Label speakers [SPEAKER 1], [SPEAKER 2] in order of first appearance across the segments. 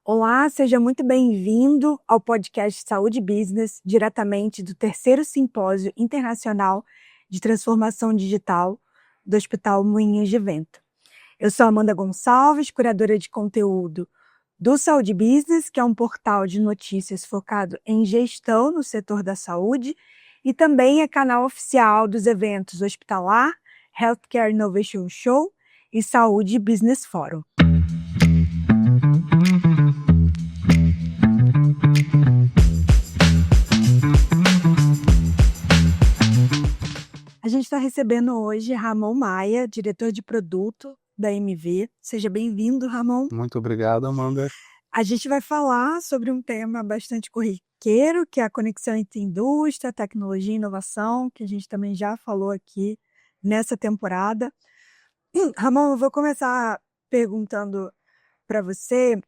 [SPEAKER 1] Olá, seja muito bem-vindo ao podcast Saúde Business, diretamente do terceiro Simpósio Internacional de Transformação Digital do Hospital Moinhos de Vento. Eu sou Amanda Gonçalves, curadora de conteúdo do Saúde Business, que é um portal de notícias focado em gestão no setor da saúde e também é canal oficial dos eventos Hospitalar, Healthcare Innovation Show e Saúde Business Forum. A gente está recebendo hoje Ramon Maia, diretor de produto da MV. Seja bem-vindo, Ramon.
[SPEAKER 2] Muito obrigado, Amanda.
[SPEAKER 1] A gente vai falar sobre um tema bastante corriqueiro, que é a conexão entre indústria, tecnologia e inovação, que a gente também já falou aqui nessa temporada. Ramon, eu vou começar perguntando para você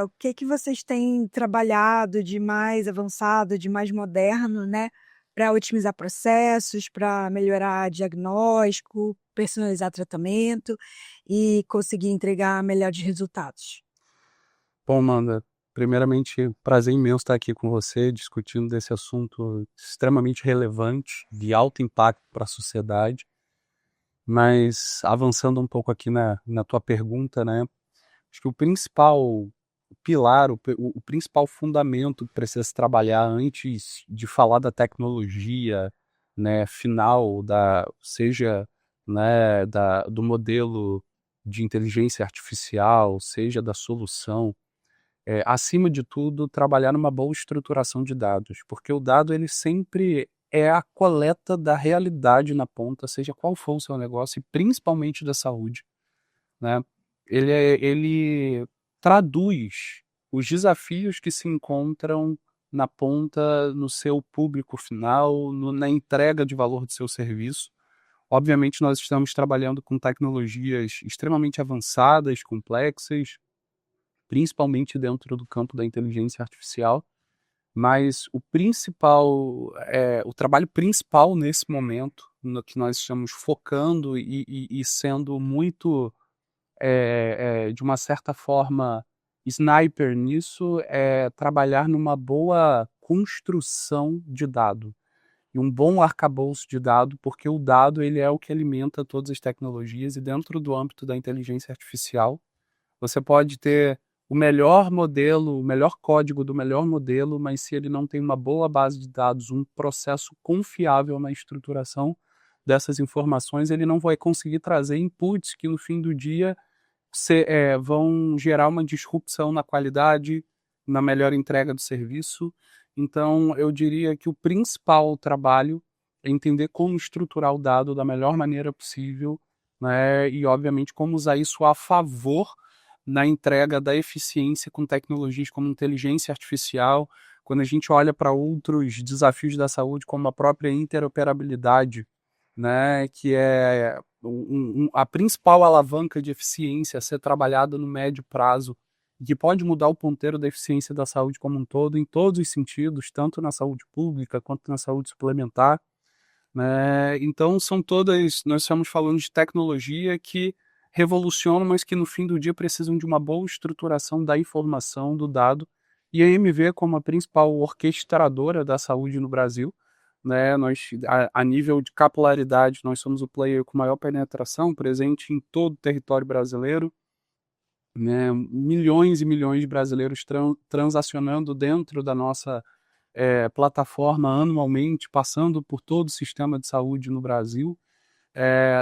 [SPEAKER 1] o que vocês têm trabalhado de mais avançado, de mais moderno, né, para otimizar processos, para melhorar diagnóstico, personalizar tratamento e conseguir entregar melhores resultados.
[SPEAKER 2] Bom, Amanda, primeiramente, prazer imenso estar aqui com você, discutindo desse assunto extremamente relevante, de alto impacto para a sociedade. Mas, avançando um pouco aqui na tua pergunta, né? Acho que o principal pilar, o principal fundamento que precisa se trabalhar antes de falar da tecnologia, né, final, seja, né, do modelo de inteligência artificial, seja da solução, acima de tudo, trabalhar numa boa estruturação de dados, porque o dado ele sempre é a coleta da realidade na ponta, seja qual for o seu negócio, e principalmente da saúde, né? Ele traduz os desafios que se encontram na ponta, no seu público final, na entrega de valor do seu serviço. Obviamente, nós estamos trabalhando com tecnologias extremamente avançadas, complexas, principalmente dentro do campo da inteligência artificial, mas o trabalho principal nesse momento, no que nós estamos focando e sendo muito, de uma certa forma, sniper nisso, é trabalhar numa boa construção de dado e um bom arcabouço de dado, porque o dado ele é o que alimenta todas as tecnologias e dentro do âmbito da inteligência artificial, você pode ter o melhor modelo, o melhor código do melhor modelo, mas se ele não tem uma boa base de dados, um processo confiável na estruturação dessas informações, ele não vai conseguir trazer inputs que no fim do dia vão gerar uma disrupção na qualidade, na melhor entrega do serviço. Então, eu diria que o principal trabalho é entender como estruturar o dado da melhor maneira possível, né? E, obviamente, como usar isso a favor na entrega da eficiência com tecnologias como inteligência artificial. Quando a gente olha para outros desafios da saúde, como a própria interoperabilidade, né, que é a principal alavanca de eficiência a ser trabalhada no médio prazo, que pode mudar o ponteiro da eficiência da saúde como um todo, em todos os sentidos, tanto na saúde pública quanto na saúde suplementar, né? Então nós estamos falando de tecnologia que revolucionam, mas que no fim do dia precisam de uma boa estruturação da informação, do dado, e a MV como a principal orquestradora da saúde no Brasil, né? A nível de capilaridade, nós somos o player com maior penetração, presente em todo o território brasileiro, né? Milhões e milhões de brasileiros transacionando dentro da nossa plataforma anualmente, passando por todo o sistema de saúde no Brasil.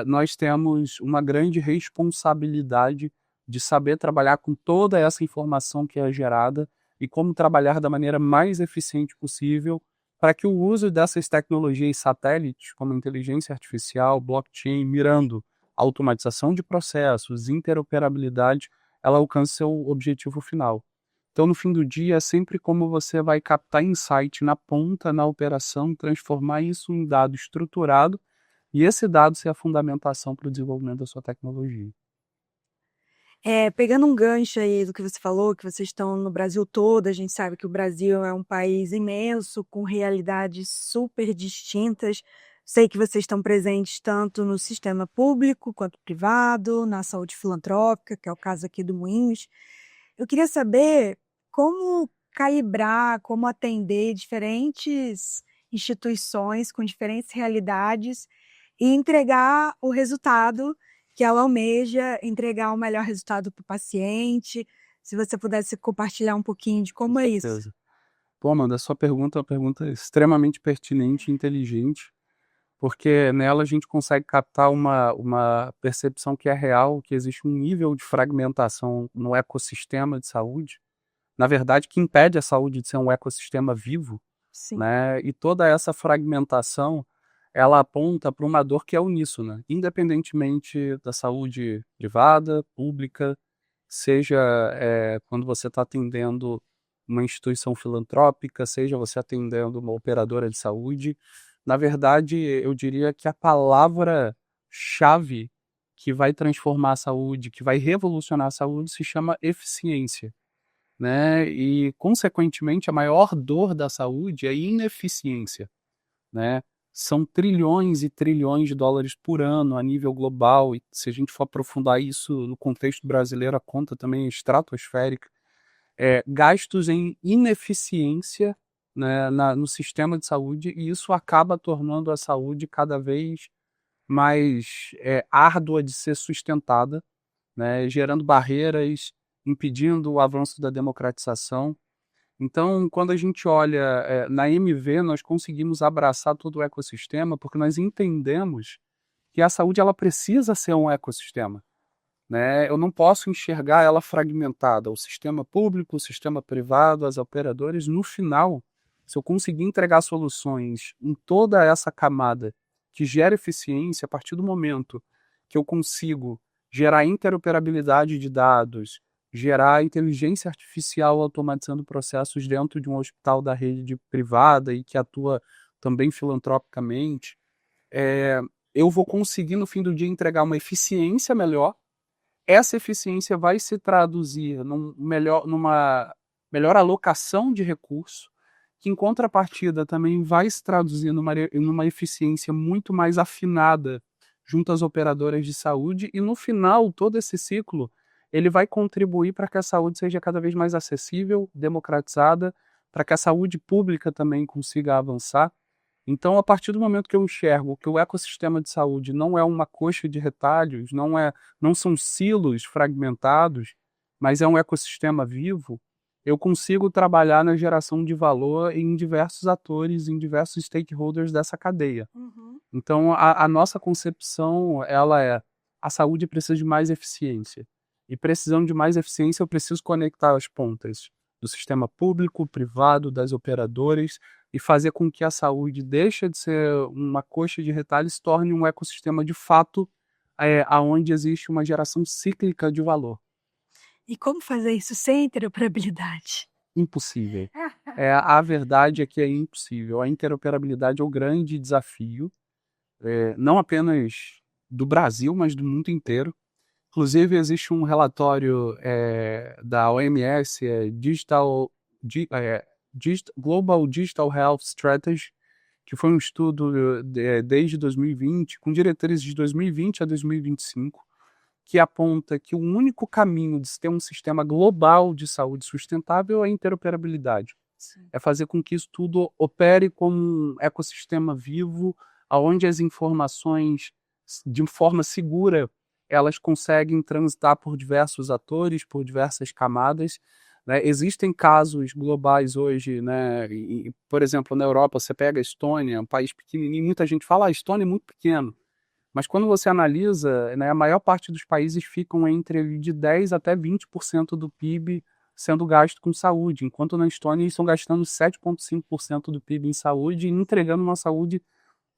[SPEAKER 2] Nós temos uma grande responsabilidade de saber trabalhar com toda essa informação que é gerada e como trabalhar da maneira mais eficiente possível para que o uso dessas tecnologias satélites, como inteligência artificial, blockchain, mirando automatização de processos, interoperabilidade, ela alcance seu objetivo final. Então, no fim do dia, é sempre como você vai captar insight na ponta, na operação, transformar isso em dado estruturado e esse dado ser a fundamentação para o desenvolvimento da sua tecnologia.
[SPEAKER 1] Pegando um gancho aí do que você falou, que vocês estão no Brasil todo, a gente sabe que o Brasil é um país imenso, com realidades super distintas. Sei que vocês estão presentes tanto no sistema público quanto privado, na saúde filantrópica, que é o caso aqui do Moinhos. Eu queria saber como calibrar, como atender diferentes instituições com diferentes realidades e entregar o resultado que ela almeja, entregar o melhor resultado para o paciente. Se você pudesse compartilhar um pouquinho de
[SPEAKER 2] Com
[SPEAKER 1] como é isso.
[SPEAKER 2] certeza. Pô, Amanda, a sua pergunta é uma pergunta extremamente pertinente e inteligente, porque nela a gente consegue captar uma percepção que é real, que existe um nível de fragmentação no ecossistema de saúde, na verdade, que impede a saúde de ser um ecossistema vivo,
[SPEAKER 1] Sim.
[SPEAKER 2] né? E toda essa fragmentação, ela aponta para uma dor que é uníssona, independentemente da saúde privada, pública, seja quando você está atendendo uma instituição filantrópica, seja você atendendo uma operadora de saúde. Na verdade, eu diria que a palavra-chave que vai transformar a saúde, que vai revolucionar a saúde, se chama eficiência, né? E, consequentemente, a maior dor da saúde é a ineficiência, né? São trilhões e trilhões de dólares por ano a nível global, e se a gente for aprofundar isso no contexto brasileiro, a conta também é estratosférica, gastos em ineficiência, né, no sistema de saúde, e isso acaba tornando a saúde cada vez mais árdua de ser sustentada, né, gerando barreiras, impedindo o avanço da democratização. Então, quando a gente olha na MV, nós conseguimos abraçar todo o ecossistema, porque nós entendemos que a saúde ela precisa ser um ecossistema, né? Eu não posso enxergar ela fragmentada, o sistema público, o sistema privado, as operadoras. No final, se eu conseguir entregar soluções em toda essa camada que gera eficiência, a partir do momento que eu consigo gerar interoperabilidade de dados, gerar inteligência artificial automatizando processos dentro de um hospital da rede privada e que atua também filantropicamente, eu vou conseguir, no fim do dia, entregar uma eficiência melhor. Essa eficiência vai se traduzir numa melhor alocação de recursos, que em contrapartida também vai se traduzir numa eficiência muito mais afinada junto às operadoras de saúde, e no final, todo esse ciclo, ele vai contribuir para que a saúde seja cada vez mais acessível, democratizada, para que a saúde pública também consiga avançar. Então, a partir do momento que eu enxergo que o ecossistema de saúde não é uma coxa de retalhos, não são silos fragmentados, mas é um ecossistema vivo, eu consigo trabalhar na geração de valor em diversos atores, em diversos stakeholders dessa cadeia.
[SPEAKER 1] Uhum.
[SPEAKER 2] Então, a nossa concepção, ela é: a saúde precisa de mais eficiência. E precisando de mais eficiência, eu preciso conectar as pontas do sistema público, privado, das operadoras, e fazer com que a saúde deixe de ser uma coxa de retalho e se torne um ecossistema de fato, aonde existe uma geração cíclica de valor.
[SPEAKER 1] E como fazer isso sem interoperabilidade?
[SPEAKER 2] Impossível. A verdade é que é impossível. A interoperabilidade é o grande desafio, não apenas do Brasil, mas do mundo inteiro. Inclusive, existe um relatório da OMS, Global Digital Health Strategy, que foi um estudo desde 2020, com diretrizes de 2020 a 2025, que aponta que o único caminho de se ter um sistema global de saúde sustentável é a interoperabilidade.
[SPEAKER 1] Sim.
[SPEAKER 2] É fazer com que isso tudo opere como um ecossistema vivo, onde as informações, de forma segura, elas conseguem transitar por diversos atores, por diversas camadas, né? Existem casos globais hoje, né? Por exemplo, na Europa, você pega a Estônia, um país pequenininho, muita gente fala: a Estônia é muito pequeno. Mas quando você analisa, né, a maior parte dos países ficam entre de 10 até 20% do PIB sendo gasto com saúde, enquanto na Estônia eles estão gastando 7,5% do PIB em saúde e entregando uma saúde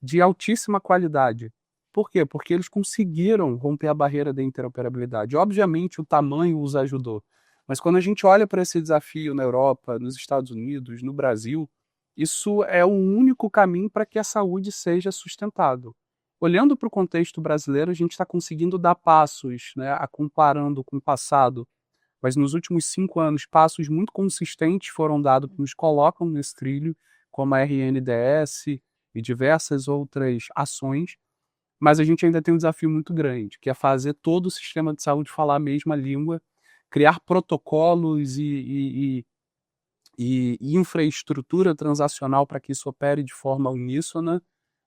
[SPEAKER 2] de altíssima qualidade. Por quê? Porque eles conseguiram romper a barreira da interoperabilidade. Obviamente, o tamanho os ajudou. Mas quando a gente olha para esse desafio na Europa, nos Estados Unidos, no Brasil, isso é o único caminho para que a saúde seja sustentável. Olhando para o contexto brasileiro, a gente está conseguindo dar passos, né, comparando com o passado, mas nos últimos 5 anos, passos muito consistentes foram dados que nos colocam nesse trilho, como a RNDS e diversas outras ações, mas a gente ainda tem um desafio muito grande, que é fazer todo o sistema de saúde falar a mesma língua, criar protocolos e infraestrutura transacional para que isso opere de forma uníssona,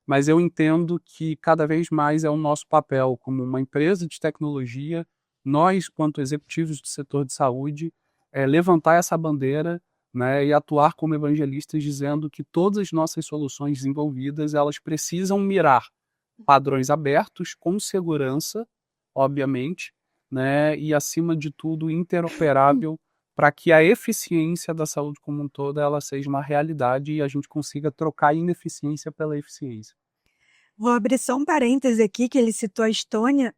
[SPEAKER 2] mas eu entendo que cada vez mais é o nosso papel como uma empresa de tecnologia, nós, quanto executivos do setor de saúde, levantar essa bandeira, né, e atuar como evangelistas dizendo que todas as nossas soluções desenvolvidas, elas precisam mirar padrões abertos, com segurança, obviamente, né, e acima de tudo interoperável para que a eficiência da saúde como um todo ela seja uma realidade e a gente consiga trocar a ineficiência pela eficiência.
[SPEAKER 1] Vou abrir só um parêntese aqui, que ele citou a Estônia,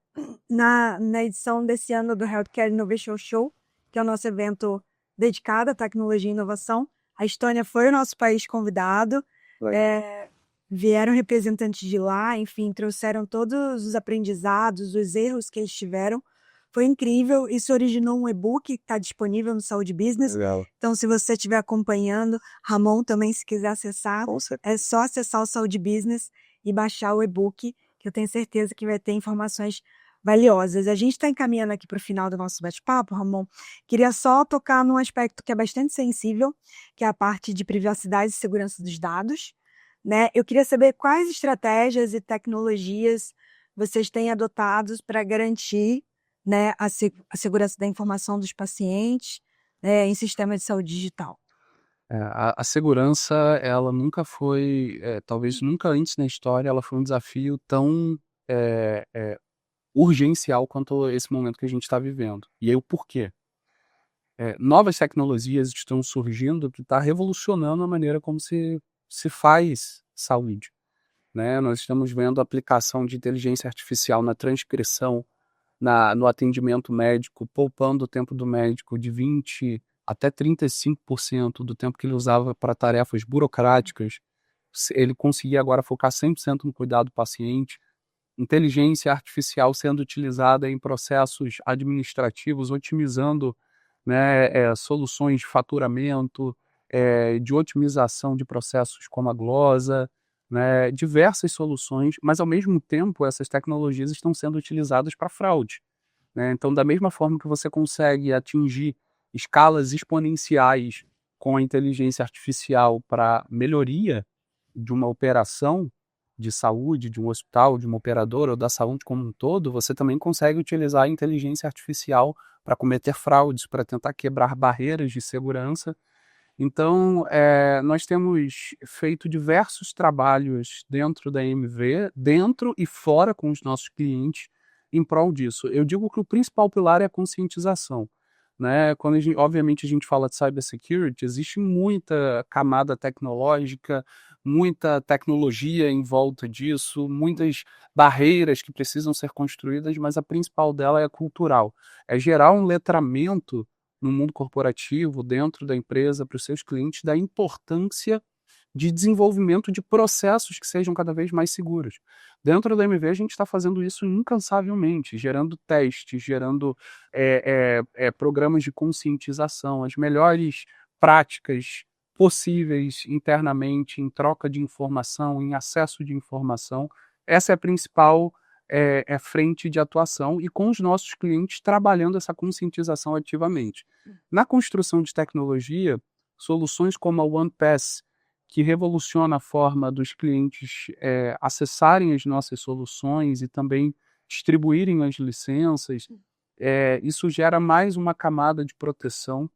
[SPEAKER 1] na edição desse ano do Healthcare Innovation Show, que é o nosso evento dedicado à tecnologia e inovação. A Estônia foi o nosso país convidado, vieram representantes de lá, enfim, trouxeram todos os aprendizados, os erros que eles tiveram. Foi incrível, isso originou um e-book que está disponível no Saúde Business.
[SPEAKER 2] Legal.
[SPEAKER 1] Então, se você estiver acompanhando, Ramon também, se quiser acessar, é só acessar o Saúde Business e baixar o e-book, que eu tenho certeza que vai ter informações valiosas. A gente está encaminhando aqui para o final do nosso bate-papo, Ramon. Queria só tocar num aspecto que é bastante sensível, que é a parte de privacidade e segurança dos dados, né? Eu queria saber quais estratégias e tecnologias vocês têm adotados para garantir, né, a segurança da informação dos pacientes, né, em sistema de saúde digital.
[SPEAKER 2] A segurança, ela nunca foi, talvez nunca antes na história, ela foi um desafio tão urgencial quanto esse momento que a gente está vivendo. E aí o porquê? Novas tecnologias estão surgindo que está revolucionando a maneira como se faz saúde, né? Nós estamos vendo a aplicação de inteligência artificial na transcrição, no atendimento médico, poupando o tempo do médico de 20% até 35% do tempo que ele usava para tarefas burocráticas. Ele conseguia agora focar 100% no cuidado do paciente. Inteligência artificial sendo utilizada em processos administrativos, otimizando, né, soluções de faturamento, de otimização de processos como a glosa, né, diversas soluções, mas ao mesmo tempo essas tecnologias estão sendo utilizadas para fraude, né? Então, da mesma forma que você consegue atingir escalas exponenciais com a inteligência artificial para melhoria de uma operação de saúde, de um hospital, de uma operadora ou da saúde como um todo, você também consegue utilizar a inteligência artificial para cometer fraudes, para tentar quebrar barreiras de segurança. Então, nós temos feito diversos trabalhos dentro da MV, dentro e fora com os nossos clientes, em prol disso. Eu digo que o principal pilar é a conscientização, né? Quando obviamente a gente fala de cybersecurity, existe muita camada tecnológica, muita tecnologia em volta disso, muitas barreiras que precisam ser construídas, mas a principal dela é cultural. É gerar um letramento no mundo corporativo, dentro da empresa, para os seus clientes, da importância de desenvolvimento de processos que sejam cada vez mais seguros. Dentro da MV, a gente está fazendo isso incansavelmente, gerando testes, gerando programas de conscientização, as melhores práticas possíveis internamente, em troca de informação, em acesso de informação. Essa é a principal frente de atuação e com os nossos clientes trabalhando essa conscientização ativamente. Na construção de tecnologia, soluções como a OnePass, que revoluciona a forma dos clientes acessarem as nossas soluções e também distribuírem as licenças, isso gera mais uma camada de proteção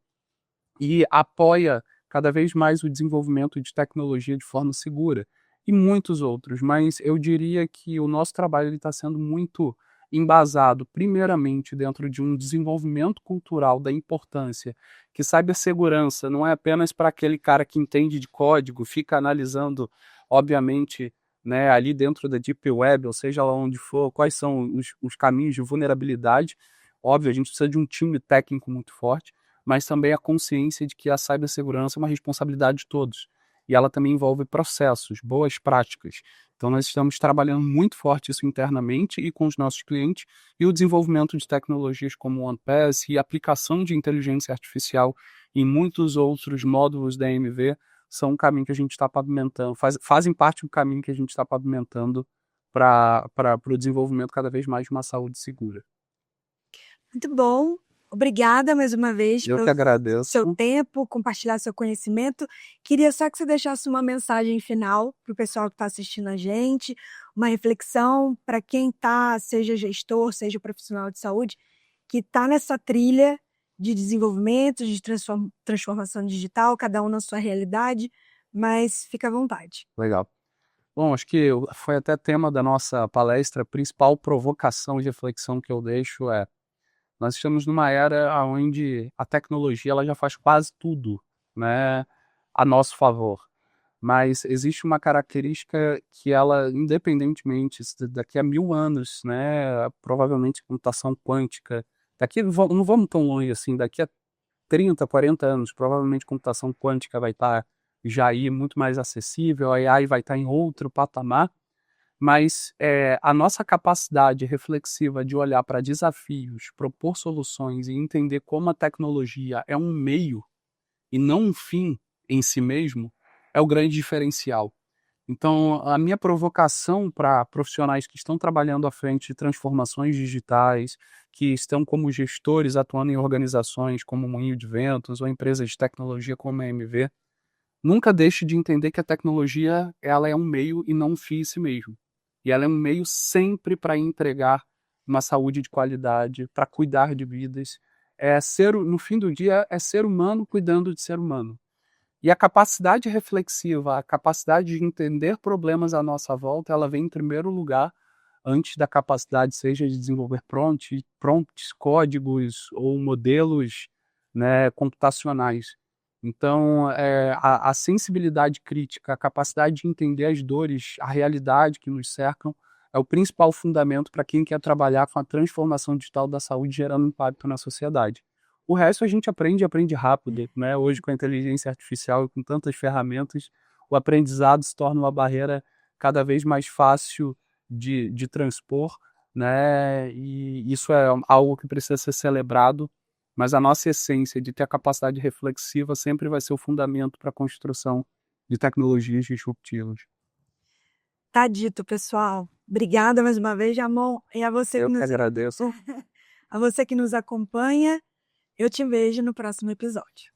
[SPEAKER 2] e apoia cada vez mais o desenvolvimento de tecnologia de forma segura e muitos outros, mas eu diria que o nosso trabalho está sendo muito embasado, primeiramente, dentro de um desenvolvimento cultural da importância que cibersegurança não é apenas para aquele cara que entende de código, fica analisando, obviamente, né, ali dentro da Deep Web, ou seja lá onde for, quais são os caminhos de vulnerabilidade. Óbvio, a gente precisa de um time técnico muito forte, mas também a consciência de que a cibersegurança é uma responsabilidade de todos. E ela também envolve processos, boas práticas. Então, nós estamos trabalhando muito forte isso internamente e com os nossos clientes, e o desenvolvimento de tecnologias como o OnePass e a aplicação de inteligência artificial em muitos outros módulos da MV são um caminho que a gente está pavimentando, fazem parte do caminho que a gente está pavimentando para o desenvolvimento cada vez mais de uma saúde segura.
[SPEAKER 1] Muito bom. Obrigada mais uma vez
[SPEAKER 2] Eu que
[SPEAKER 1] pelo seu
[SPEAKER 2] agradeço.
[SPEAKER 1] tempo, compartilhar seu conhecimento. Queria só que você deixasse uma mensagem final para o pessoal que está assistindo a gente, uma reflexão para quem está, seja gestor, seja profissional de saúde, que está nessa trilha de desenvolvimento, de transformação digital, cada um na sua realidade, mas fica à vontade.
[SPEAKER 2] Legal. Bom, acho que foi até tema da nossa palestra, a principal provocação e reflexão que eu deixo é: nós estamos numa era onde a tecnologia ela já faz quase tudo, né, a nosso favor. Mas existe uma característica que ela, independentemente, daqui a 1000 anos, né, provavelmente computação quântica, não vamos tão longe assim, daqui a 30, 40 anos, provavelmente computação quântica vai estar já aí muito mais acessível, a AI vai estar em outro patamar, mas a nossa capacidade reflexiva de olhar para desafios, propor soluções e entender como a tecnologia é um meio e não um fim em si mesmo, é o grande diferencial. Então, a minha provocação para profissionais que estão trabalhando à frente de transformações digitais, que estão como gestores atuando em organizações como Moinho de Ventos ou empresas de tecnologia como a MV, nunca deixe de entender que a tecnologia ela é um meio e não um fim em si mesmo. E ela é um meio sempre para entregar uma saúde de qualidade, para cuidar de vidas. No fim do dia, é ser humano cuidando de ser humano. E a capacidade reflexiva, a capacidade de entender problemas à nossa volta, ela vem em primeiro lugar antes da capacidade, seja de desenvolver prompts, códigos ou modelos, né, computacionais. Então, a sensibilidade crítica, a capacidade de entender as dores, a realidade que nos cercam, é o principal fundamento para quem quer trabalhar com a transformação digital da saúde, gerando impacto na sociedade. O resto a gente aprende rápido, né? Hoje, com a inteligência artificial e com tantas ferramentas, o aprendizado se torna uma barreira cada vez mais fácil de transpor, né? E isso é algo que precisa ser celebrado, mas a nossa essência de ter a capacidade reflexiva sempre vai ser o fundamento para a construção de tecnologias disruptivas.
[SPEAKER 1] Tá dito, pessoal. Obrigada mais uma vez, Jamon. E
[SPEAKER 2] Eu que agradeço.
[SPEAKER 1] a você que nos acompanha. Eu te vejo no próximo episódio.